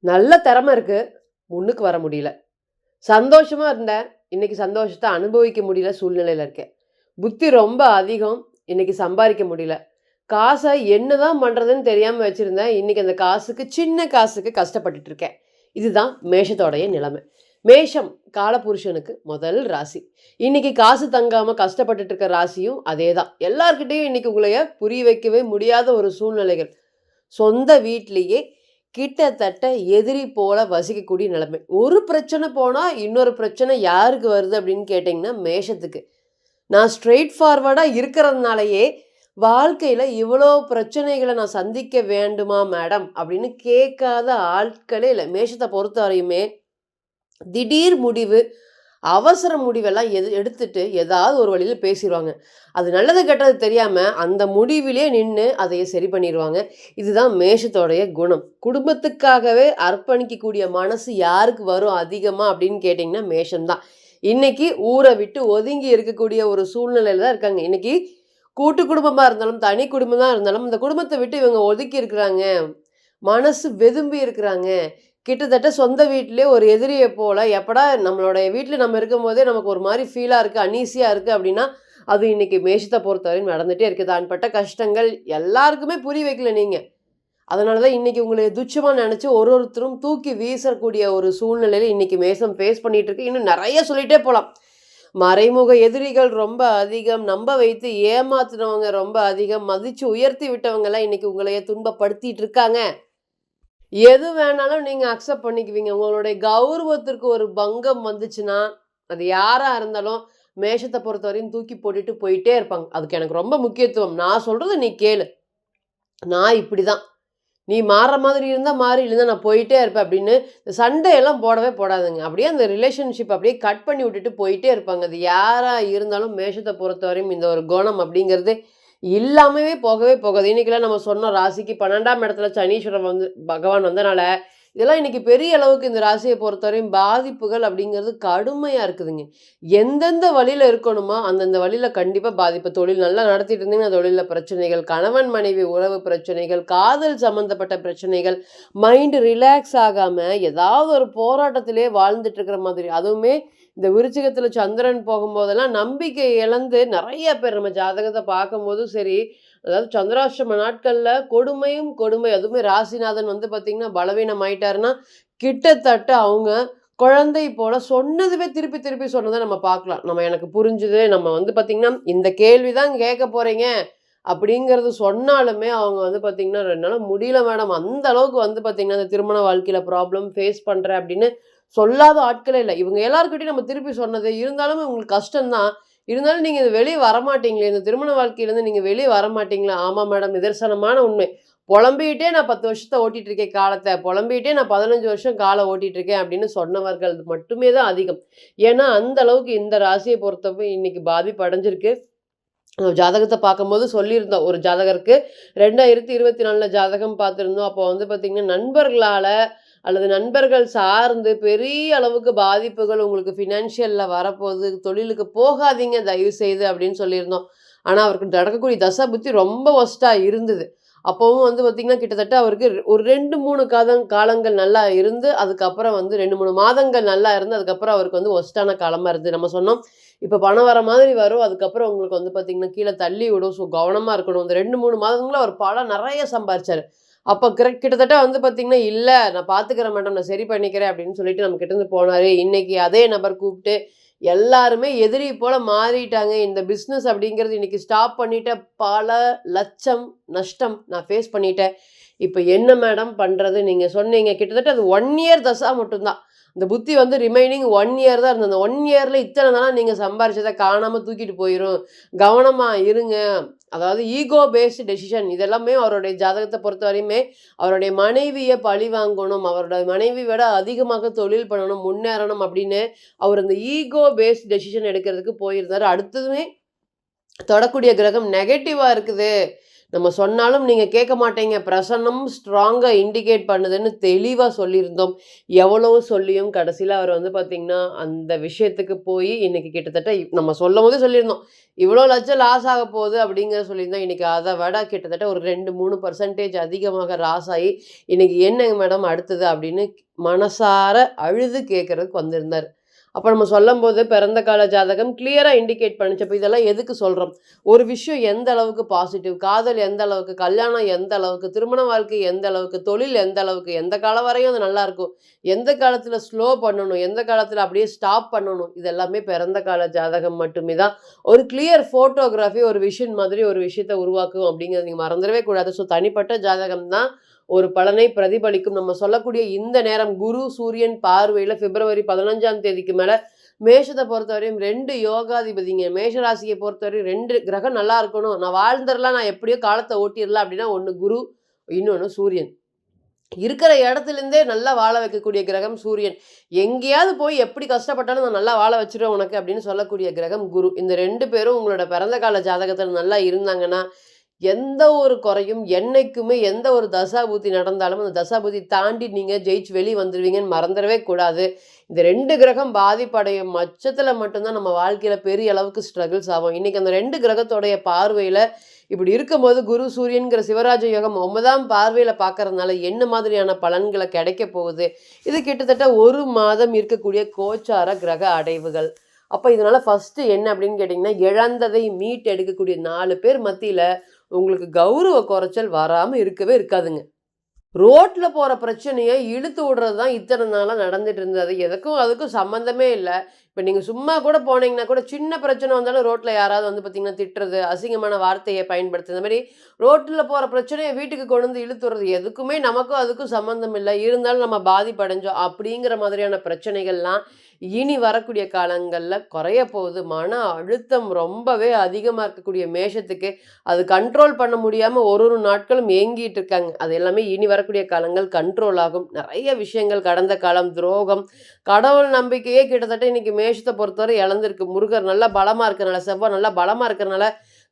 நல்ல திறமை இருக்கு. முன்னுக்கு வர முடியல. சந்தோஷமா இருந்தேன். இன்னைக்கு சந்தோஷத்த அனுபவிக்க முடியல சூழ்நிலையில இருக்கேன். புத்தி ரொம்ப அதிகம். இன்னைக்கு சம்பாரிக்க முடியல. காச என்னதான் பண்றதுன்னு தெரியாம வச்சிருந்தேன். இன்னைக்கு அந்த காசுக்கு சின்ன காசுக்கு கஷ்டப்பட்டுட்டு இருக்கேன். இதுதான் மேஷத்தோடைய நிலைமை. மேஷம் காலபுருஷனுக்கு முதல் ராசி. இன்னைக்கு காசு தங்காம கஷ்டப்பட்டுட்டு இருக்க ராசியும் அதேதான். எல்லார்கிட்டயும் இன்னைக்கு உங்களைய புரிய வைக்கவே முடியாத ஒரு சூழ்நிலைகள். சொந்த வீட்லயே கிட்டத்தட்ட எதிரி போல வசிக்கக்கூடிய நிலைமை. ஒரு பிரச்சனை போனா இன்னொரு பிரச்சனை யாருக்கு வருது அப்படின்னு கேட்டிங்கன்னா மேஷத்துக்கு. நான் ஸ்ட்ரெயிட் ஃபார்வர்டா இருக்கிறதுனாலயே வாழ்க்கையில இவ்வளோ பிரச்சனைகளை நான் சந்திக்க வேண்டுமா மேடம் அப்படின்னு கேட்காத ஆட்களே இல்லை. மேஷத்தை பொறுத்த வரையுமே திடீர் முடிவு, அவசர முடிவெல்லாம் எடுத்துட்டு ஏதாவது ஒரு வழியில பேசிருவாங்க. அது நல்லது கெட்டது தெரியாம அந்த முடிவிலே நின்று அதை சரி பண்ணிடுவாங்க. இதுதான் மேஷத்தோடைய குணம். குடும்பத்துக்காகவே அர்ப்பணிக்கக்கூடிய மனசு யாருக்கு வரும் அதிகமா அப்படின்னு கேட்டிங்கன்னா மேஷம்தான். இன்னைக்கு ஊரை விட்டு ஒதுங்கி இருக்கக்கூடிய ஒரு சூழ்நிலையில தான் இருக்காங்க. இன்னைக்கு கூட்டு குடும்பமா இருந்தாலும் தனி குடும்பமா இருந்தாலும் இந்த குடும்பத்தை விட்டு இவங்க ஒதுக்கி இருக்கிறாங்க. மனசு வெதும்பி இருக்கிறாங்க. கிட்டத்தட்ட சொந்த வீட்டிலேயே ஒரு எதிரியை போல எப்படா நம்மளுடைய வீட்டில் நம்ம இருக்கும்போதே நமக்கு ஒரு மாதிரி ஃபீலாக இருக்குது, அன்ஈஸியாக இருக்குது அப்படின்னா அது இன்னைக்கு மேஷத்தை பொறுத்தவரையும் நடந்துகிட்டே இருக்குது. தான்பட்ட கஷ்டங்கள் எல்லாருக்குமே புரிய வைக்கல நீங்கள். அதனால தான் இன்றைக்கி உங்களை துச்சமாக நினச்சி ஒருத்தரும் தூக்கி வீசக்கூடிய ஒரு சூழ்நிலையில் இன்றைக்கி மேஷம் ஃபேஸ் பண்ணிகிட்டு இருக்கு. இன்னும் நிறைய சொல்லிகிட்டே போகலாம். மறைமுக எதிரிகள் ரொம்ப அதிகம், நம்ப வைத்து ஏமாத்துனவங்க ரொம்ப அதிகம், மதித்து உயர்த்தி விட்டவங்கெல்லாம் இன்றைக்கி உங்களையே துன்பப்படுத்திட்டு இருக்காங்க. எது வேணாலும் நீங்கள் அக்செப்ட் பண்ணிக்குவீங்க. உங்களுடைய கௌரவத்திற்கு ஒரு பங்கம் வந்துச்சுன்னா அது யாராக இருந்தாலும் மேஷத்தை பொறுத்தவரையும் தூக்கி போட்டுட்டு போயிட்டே இருப்பாங்க. அதுக்கு எனக்கு ரொம்ப முக்கியத்துவம். நான் சொல்கிறத நீ கேளு, நான் இப்படி தான், நீ மாறுற மாதிரி இருந்தால் மாறி, இல்லைன்னா நான் போயிட்டே இருப்பேன் அப்படின்னு சண்டையெல்லாம் போடவே போடாதுங்க. அப்படியே அந்த ரிலேஷன்ஷிப் அப்படியே கட் பண்ணி விட்டுட்டு போயிட்டே இருப்பாங்க. அது யாராக இருந்தாலும் மேஷத்தை பொறுத்தவரையும் இந்த ஒரு குணம் அப்படிங்கிறது இல்லாமவே போகவே போகாது. இன்னைக்கெல்லாம் நம்ம சொன்ன ராசிக்கு 12ஆம் இடத்துல சனீஸ்வரன் பகவான் வந்தனால இதெல்லாம் இன்னைக்கு பெரிய அளவுக்கு இந்த ராசியை பொறுத்தவரையும் பாதிப்புகள் அப்படிங்கிறது கடுமையா இருக்குதுங்க. எந்தெந்த வழியில இருக்கணுமோ அந்தந்த வழியில கண்டிப்பா பாதிப்பு. தொழில் நல்லா நடத்திட்டு இருந்தீங்கன்னா தொழில பிரச்சனைகள், கணவன் மனைவி உறவு பிரச்சனைகள், காதல் சம்பந்தப்பட்ட பிரச்சனைகள், மைண்டு ரிலாக்ஸ் ஆகாம ஏதாவது ஒரு போராட்டத்திலே வாழ்ந்துட்டு இருக்கிற மாதிரி. அதுவுமே இந்த விருச்சிகத்துல சந்திரன் போகும்போதெல்லாம் நம்பிக்கை இழந்து நிறைய பேர் நம்ம ஜாதகத்தை பார்க்கும்போதும் சரி, அதாவது சந்திராஷ்டம நாட்கள்ல கொடுமையும் கொடுமை. அதுவுமே ராசிநாதன் பார்த்தீங்கன்னா பலவீனம் ஆயிட்டாருன்னா கிட்டத்தட்ட அவங்க குழந்தை போல சொன்னதுவே திருப்பி திருப்பி சொன்னதை நம்ம பார்க்கலாம். நம்ம எனக்கு புரிஞ்சுது, நம்ம பார்த்தீங்கன்னா இந்த கேள்விதான் கேட்க போறீங்க அப்படிங்கிறது சொன்னாலுமே அவங்க பார்த்தீங்கன்னா 2 நாள் முடியல மேடம், அந்த அளவுக்கு பார்த்தீங்கன்னா இந்த திருமண வாழ்க்கையில ப்ராப்ளம் ஃபேஸ் பண்றேன் அப்படின்னு சொல்லாத ஆட்களே இல்லை. இவங்க எல்லாருக்கிட்டையும் நம்ம திருப்பி சொன்னது இருந்தாலுமே உங்களுக்கு கஷ்டம்தான். இருந்தாலும் நீங்க இது வெளிய வரமாட்டீங்களே, இந்த திருமண வாழ்க்கையிலேருந்து நீங்க வெளிய வரமாட்டீங்களா? ஆமா மேடம், நிதர்சனமான உண்மை. புலம்பிக்கிட்டே நான் 10 வருஷத்த ஓட்டிட்டு இருக்கேன் காலத்த. புலம்பிக்கிட்டே நான் 15 வருஷம் காலம் ஓட்டிட்டு இருக்கேன் அப்படின்னு சொன்னவர்கள் மட்டுமே தான் அதிகம். ஏன்னா, அந்த அளவுக்கு இந்த ராசியை பொறுத்தவரை இன்னைக்கு பாதிப்பு அடைஞ்சிருக்கு. ஜாதகத்தை பார்க்கும்போது சொல்லியிருந்தோம். ஒரு ஜாதகருக்கு 2024 ஜாதகம் பார்த்துருந்தோம். அப்போ பார்த்தீங்கன்னா, நண்பர்களால அல்லது நண்பர்கள் சார்ந்து பெரிய அளவுக்கு பாதிப்புகள் உங்களுக்கு ஃபினான்ஷியலில் வரப்போகுது, தொழிலுக்கு போகாதீங்க தயவு செய்து அப்படின்னு சொல்லியிருந்தோம். ஆனால் அவருக்கு நடக்கக்கூடிய தசா புத்தி ரொம்ப ஒஸ்ட்டாக இருந்தது. அப்போவும் பார்த்திங்கன்னா கிட்டத்தட்ட அவருக்கு ஒரு 2-3 காலங்கள் நல்லா இருந்து அதுக்கப்புறம் 2-3 மாதங்கள் நல்லா இருந்து அதுக்கப்புறம் அவருக்கு ஒஸ்ட்டான காலமாக இருந்தது. நம்ம சொன்னோம் இப்போ பணம் வர மாதிரி வரும், அதுக்கப்புறம் உங்களுக்கு பார்த்திங்கன்னா கீழே தள்ளி விடும், ஸோ கவனமாக இருக்கணும். இந்த 2-3 மாதங்களில் அவர் பணம் நிறைய சம்பாரிச்சார். அப்போ கிட்டத்தட்ட பார்த்தீங்கன்னா இல்லை நான் பார்த்துக்கிறேன் மேடம், நான் சரி பண்ணிக்கிறேன் அப்படின்னு சொல்லிட்டு நம்ம கிட்டேருந்து போனார். இன்னைக்கு அதே நபர் கூப்பிட்டு எல்லாருமே எதிரி போல் மாறிட்டாங்க. இந்த பிஸ்னஸ் அப்படிங்கிறது இன்னைக்கு ஸ்டாப் பண்ணிட்டேன், பல லட்சம் நஷ்டம் நான் ஃபேஸ் பண்ணிட்டேன். இப்போ என்ன மேடம் பண்ணுறது நீங்கள் சொன்னீங்க. கிட்டத்தட்ட அது 1 இயர் தசா மட்டும்தான். இந்த புத்தி ரிமைனிங் 1 இயர் தான் இருந்தது. அந்த 1 இயரில் இத்தனை நாளாக நீங்கள் சம்பாரிச்சதை காணாமல் தூக்கிட்டு போயிடும், கவனமாக இருங்க. அதாவது ஈகோ பேஸ்டு டெசிஷன் இதெல்லாமே அவருடைய ஜாதகத்தை பொறுத்த வரையுமே அவருடைய மனைவியை பழி வாங்கணும், அவருடைய மனைவி விட அதிகமாக தொழில் பண்ணணும், முன்னேறணும் அப்படின்னு அவர் அந்த ஈகோ பேஸ்ட் டெசிஷன் எடுக்கிறதுக்கு போயிருந்தார். அடுத்ததுமே தொடக்கூடிய கிரகம் நெகட்டிவாக இருக்குது, நம்ம சொன்னாலும் நீங்க கேட்க மாட்டீங்க. பிரசன்னம் ஸ்ட்ராங்கா இண்டிகேட் பண்ணுதுன்னு தெளிவா சொல்லியிருந்தோம். எவ்வளவோ சொல்லியும் கடைசியில அவர் வந்து பார்த்தீங்கன்னா, அந்த விஷயத்துக்கு போயி இன்னைக்கு கிட்டத்தட்ட நம்ம சொல்லும்போதே சொல்லியிருந்தோம். இவ்வளோ லட்சம் லாஸ் ஆக போகுது அப்படிங்கிறத சொல்லியிருந்தோம். இன்னைக்கு அத விட கிட்டத்தட்ட ஒரு 2, 3% அதிகமாக லாஸ் ஆயி, இன்னைக்கு என்னங்க மேடம் அடுத்தது அப்படின்னு மனசார அழுது கேட்கறதுக்கு வந்திருந்தாரு. அப்ப நம்ம சொல்லும்போது பிறந்த கால ஜாதகம் கிளியரா இண்டிகேட் பண்ணுச்சு. அப்ப இதெல்லாம் எதுக்கு சொல்றோம்? ஒரு விஷயம் எந்த அளவுக்கு பாசிட்டிவ், காதல் எந்த அளவுக்கு, கல்யாணம் எந்த அளவுக்கு, திருமண வாழ்க்கை எந்த அளவுக்கு, தொழில் எந்த அளவுக்கு, எந்த காலம் வரையும் அது நல்லாருக்கும். எந்த காலத்துல ஸ்லோ பண்ணணும், எந்த காலத்துல அப்படியே ஸ்டாப் பண்ணணும். இது எல்லாமே பிறந்த கால ஜாதகம் மட்டுமே தான். ஒரு கிளியர் ஃபோட்டோகிராஃபி ஒரு விஷன் மாதிரி ஒரு விஷயத்த உருவாக்கும் அப்படிங்கிறத நீங்க மறந்துடவே கூடாது. ஸோ தனிப்பட்ட ஜாதகம் தான் ஒரு பலனை பிரதிபலிக்கும். நம்ம சொல்லக்கூடிய இந்த நேரம் குரு, சூரியன் பார்வையில பிப்ரவரி 15ஆம் தேதிக்கு மேல மேஷத்த பொறுத்தவரையும் 2 யோகாதிபதிங்க. மேஷ ராசிய பொறுத்தவரையும் 2 கிரகம் நல்லா இருக்கணும். நான் வாழ்ந்துரலாம், நான் எப்படியோ காலத்த ஓட்டிறலாம் அப்படின்னா, ஒண்ணு குரு, இன்னொன்னு சூரியன். இருக்கிற இடத்துலேருந்தே நல்லா வாழ வைக்கக்கூடிய கிரகம் சூரியன். எங்கேயாவது போய் எப்படி கஷ்டப்பட்டாலும் நான் நல்லா வாழ வச்சுருவேன் உனக்கு அப்படின்னு சொல்லக்கூடிய கிரகம் குரு. இந்த 2 பேரும் உங்களோட பிறந்த கால ஜாதகத்துல நல்லா இருந்தாங்கன்னா, எந்த ஒரு குறையும் என்னைக்குமே எந்த ஒரு தசாபுத்தி நடந்தாலும், அந்த தசாபுத்தி தாண்டி நீங்க ஜெயிச்சு வெளிய வந்துருவீங்கன்னு மறந்துறவே கூடாது. இந்த 2 கிரகம் பாதிப்படையும் பட்சத்துல மட்டும் தான் நம்ம வாழ்க்கையில பெரிய அளவுக்கு ஸ்ட்ரகிள்ஸ் ஆகும். இன்னைக்கு அந்த 2 கிரகத்தோடைய பார்வையில இப்படி இருக்கும்போது குரு, சூரியன்கிற சிவராஜ யோகம் 9ஆம் பார்வையில பார்க்கறதுனால என்ன மாதிரியான பலன்கள கிடைக்க போகுது? இது கிட்டத்தட்ட 1 மாதம் இருக்கக்கூடிய கோச்சார கிரக அடைவுகள். அப்ப இதனால ஃபர்ஸ்ட்டு என்ன அப்படின்னு கேட்டீங்கன்னா, இழந்ததை மீட்டெடுக்கக்கூடிய 4 பேர் மத்தியில உங்களுக்கு கௌரவ குறைச்சல் வராம இருக்கவே இருக்காதுங்க. ரோட்ல போற பிரச்சனைய இழுத்து விடுறது தான் இத்தன நாளா நடந்துட்டு இருந்தது. எதுக்கும் அதுக்கும் சம்மந்தமே இல்ல. இப்ப நீங்க சும்மா கூட போனீங்கன்னா கூட சின்ன பிரச்சனை வந்தாலும் ரோட்ல யாராவது வந்து பார்த்தீங்கன்னா திட்டுறது, அசிங்கமான வார்த்தைய பயன்படுத்துறது. இந்த மாரி ரோட்ல போற பிரச்சனைய வீட்டுக்கு கொண்டு வந்து இழுத்து விடுறது. எதுக்குமே நமக்கும் அதுக்கும் சம்மந்தம் இல்ல. இருந்தாலும் நம்ம பாதிப்படைஞ்சோம். அப்படிங்கிற மாதிரியான பிரச்சனைகள்லாம் இனி வரக்கூடிய காலங்கள்ல குறைய போகுது. மன அழுத்தம் ரொம்பவே அதிகமா இருக்கக்கூடிய மேஷத்துக்கு அது கண்ட்ரோல் பண்ண முடியாம ஒரு நாட்களும் ஏங்கிட்டு இருக்காங்க. அது எல்லாமே இனி வரக்கூடிய காலங்கள் கண்ட்ரோல் ஆகும். நெறைய விஷயங்கள் கடந்த காலம், துரோகம், கடவுள் நம்பிக்கையே கிட்டத்தட்ட இன்னைக்கு மேஷத்த பொறுத்தவரை இழந்திருக்கு. முருகர் நல்லா பலமா இருக்கறனால, செவ்வாய் நல்லா பலமா இருக்கறனால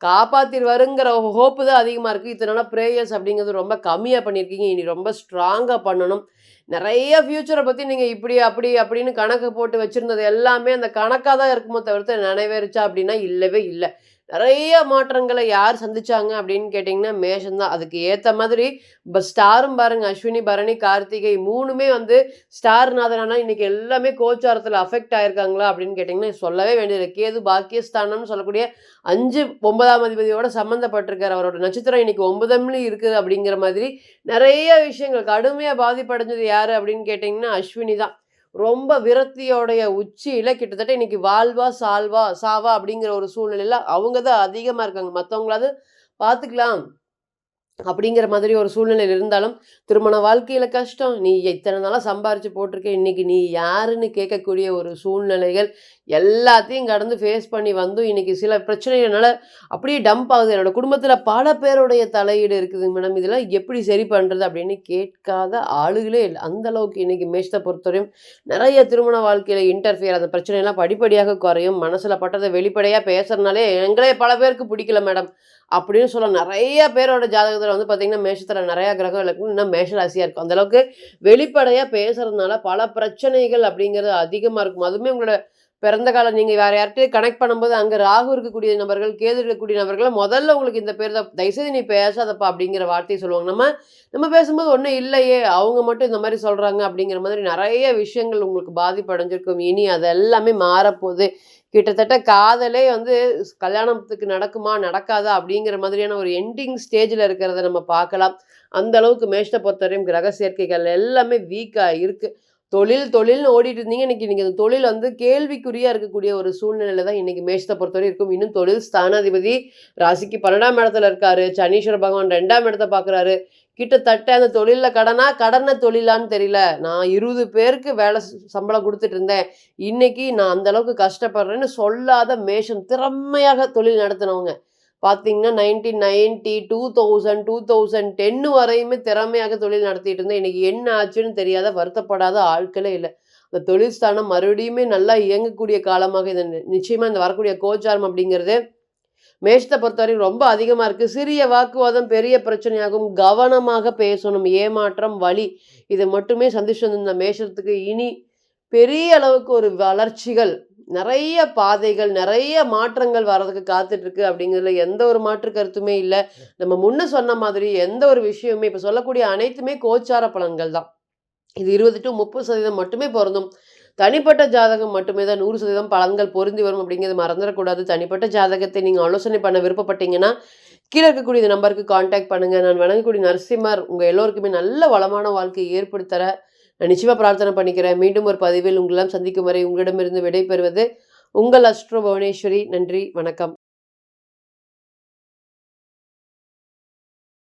காப்பாத்திருவாருங்கிற ஹோப்பு தான் அதிகமா இருக்கு. இத்தன நாளா பிரேயர்ஸ் அப்படிங்கிறது ரொம்ப கம்மியா பண்ணியிருக்கீங்க. இனி ரொம்ப ஸ்ட்ராங்கா பண்ணணும். நெறைய ஃபியூச்சர பத்தி நீங்க இப்படி, அப்படி, அப்படின்னு கணக்கு போட்டு வச்சிருந்தது எல்லாமே அந்த கணக்கா தான் இருக்குமோ தவிர்த்து நிறைவேறுச்சா அப்படின்னா இல்லவே இல்ல. நெறைய மாற்றங்கள யார் சந்திச்சாங்க அப்படின்னு கேட்டீங்கன்னா, மேஷம் தான். அதுக்கு ஏத்த மாதிரி ஸ்டாரும் பாருங்க அஸ்வினி, பரணி, கார்த்திகை 3மே வந்து ஸ்டார்நாதனா இன்னைக்கு எல்லாமே கோச்சாரத்துல அஃபெக்ட் ஆயிருக்காங்களா அப்படின்னு கேட்டீங்கன்னா, சொல்லவே வேண்டியதில்ல. கேது பாக்கியஸ்தானம்னு சொல்லக்கூடிய 5, 9ஆம் அதிபதியோட சம்மந்தப்பட்டிருக்காரு. அவரோட நட்சத்திரம் இன்னைக்கு 9ம்லயும் இருக்குது அப்படிங்கிற மாதிரி நெறைய விஷயங்கள் கடுமையா பாதிப்படைஞ்சது யாரு அப்படின்னு கேட்டீங்கன்னா, அஸ்வினி தான். ரொம்ப விரக்தியோடைய உச்சியில கிட்டத்தட்ட இன்னைக்கு வாழ்வா, சால்வா, சாவா அப்படிங்கிற ஒரு சூழ்நிலையில அவங்க தான் அதிகமா இருக்காங்க. மத்தவங்களாவது பார்த்துக்கலாம். அப்படிங்கிற மாதிரி ஒரு சூழ்நிலையில இருந்தாலும், திருமண வாழ்க்கையில கஷ்டம். நீ இத்தன நாளா சம்பாரிச்சு போட்டுருக்க. இன்னைக்கு நீ யாருன்னு கேட்கக்கூடிய ஒரு சூழ்நிலைகள் எல்லாத்தையும் கடந்து ஃபேஸ் பண்ணி வந்தும், இன்னைக்கு சில பிரச்சனைகள்னால அப்படியே டம்ப் ஆகுது. என்னோட குடும்பத்தில பல பேருடைய தலையீடு இருக்குதுங்க மேடம். இதெல்லாம் எப்படி சரி பண்றது? அப்படின்னு கேட்காத ஆளுகளே இல்ல. அந்த அளவுக்கு இன்னைக்கு மேஷத்த பொறுத்தவரையும் நெறைய திருமண வாழ்க்கையில இன்டர்ஃபியர் அந்த பிரச்சனைலாம் படிப்படியாக குறையும். மனசுல பட்டத வெளிப்படையா பேசுறதுனாலே எங்களே பல பேருக்கு பிடிக்கல மேடம். அப்படின்னு சொல்ல நெறைய பேரோட ஜாதகத்துல வந்து பார்த்தீங்கன்னா, மேஷத்துல நெறைய கிரகம் இருக்கும். இன்னும் மேஷ ராசியா இருக்கும். அந்த அளவுக்கு வெளிப்படையா பேசுறதுனால பல பிரச்சனைகள் அப்படிங்கிறது அதிகமா இருக்கும். அதுவுமே உங்களோட பிறந்த காலம் நீங்க வேற யார்ட்டயும் கனெக்ட் பண்ணும்போது, அங்க ராகு இருக்கக்கூடிய நபர்கள், கேது இருக்கக்கூடிய நபர்கள்லாம் முதல்ல உங்களுக்கு இந்த பேர் தான் "தயவுசெய்து நீ பேசாதப்பா" அப்படிங்கிற வார்த்தைய சொல்லுவாங்க. நம்ம நம்ம பேசும்போது ஒண்ணும் இல்லையே, அவங்க மட்டும் இந்த மாரி சொல்றாங்க அப்படிங்கிற மாதிரி நெறைய விஷயங்கள் உங்களுக்கு பாதிப்பு அடைஞ்சிருக்கும். இனி அது எல்லாமே மாறப்போது. கிட்டத்தட்ட காதலே வந்து கல்யாணத்துக்கு நடக்குமா? நடக்காதா? அப்படிங்கிற மாதிரியான ஒரு எண்டிங் ஸ்டேஜ்ல இருக்கிறத நம்ம பார்க்கலாம். அந்த அளவுக்கு மேஷத்த பொறுத்தவரையும் கிரக சேர்க்கைகள் எல்லாமே வீக்கா இருக்கு. தொழில்னு ஓடிட்டு இருந்தீங்க. இன்னைக்கு நீங்க அந்த தொழில் வந்து கேள்விக்குறியா இருக்கக்கூடிய ஒரு சூழ்நிலையில தான் இன்னைக்கு மேஷத்த பொறுத்தவரை இருக்கும். இன்னும் தொழில் ஸ்தானாதிபதி ராசிக்கு 12ஆம் இடத்துல இருக்காரு. சனீஸ்வர பகவான் 2ஆம் இடத்த பார்க்குறாரு. கிட்டத்தட்ட அந்த தொழில்ல கடனா, கடன தொழிலான்னு தெரியல. நான் 20 பேருக்கு வேலை சம்பளம் குடுத்துட்டு இருந்தேன். இன்னைக்கு நான் அந்த அளவுக்கு கஷ்டப்படுறேன்னு சொல்லாத மேஷம் திறமையாக தொழில் நடத்துனவங்க. பார்த்தீங்கன்னா 1990, 2000, 2010 வரையுமே திறமையாக தொழில் நடத்திட்டு இருந்தேன். இன்னைக்கு என்ன ஆச்சுன்னு தெரியாத வருத்தப்படாத ஆட்களே இல்ல. அந்த தொழில் ஸ்தானம் மறுபடியுமே நல்லா இயங்கக்கூடிய காலமாக இது நிச்சயமா இந்த வரக்கூடிய கோச்சாரம் அப்படிங்கிறது மேஷத்தை பொறுத்தவரைக்கும் ரொம்ப அதிகமா இருக்கு. சிறிய வாக்குவாதம் பெரிய பிரச்சனையாகும். கவனமாக பேசணும். ஏமாற்றம், வலி இத மட்டுமே சந்திச்சுட்டு வந்திருந்த மேஷத்துக்கு இனி பெரிய அளவுக்கு ஒரு வளர்ச்சிகள், நெறைய பாதைகள், நெறைய மாற்றங்கள் வர்றதுக்கு காத்துட்டு இருக்கு அப்படிங்கிறதுல எந்த ஒரு மாற்று கருத்துமே இல்ல. நம்ம முன்ன சொன்ன மாதிரி எந்த ஒரு விஷயமுமே இப்ப சொல்லக்கூடிய அனைத்துமே கோச்சார பலன்கள் தான். இது 20 to 30% மட்டுமே பொருந்தும். தனிப்பட்ட ஜாதகம் மட்டுமே தான் 100% பலன்கள் பொருந்தி வரும் அப்படிங்கிறத மறந்துடக்கூடாது. தனிப்பட்ட ஜாதகத்தை நீங்க ஆலோசனை பண்ண விருப்பப்பட்டீங்கன்னா, கீழ இருக்கக்கூடிய இந்த நம்பருக்கு கான்டாக்ட் பண்ணுங்க. நான் வணங்கக்கூடிய நரசிம்மர் உங்க எல்லோருக்குமே நல்ல வளமான வாழ்க்கையை ஏற்படுத்தி தர நான் நிச்சயமா பிரார்த்தனை பண்ணிக்கிறேன். மீண்டும் ஒரு பதிவில் உங்களெல்லாம் சந்திக்கும் வரை உங்களிடமிருந்து விடைபெறுவது உங்கள் அஸ்ட்ரோ புவனேஸ்வரி. நன்றி, வணக்கம்.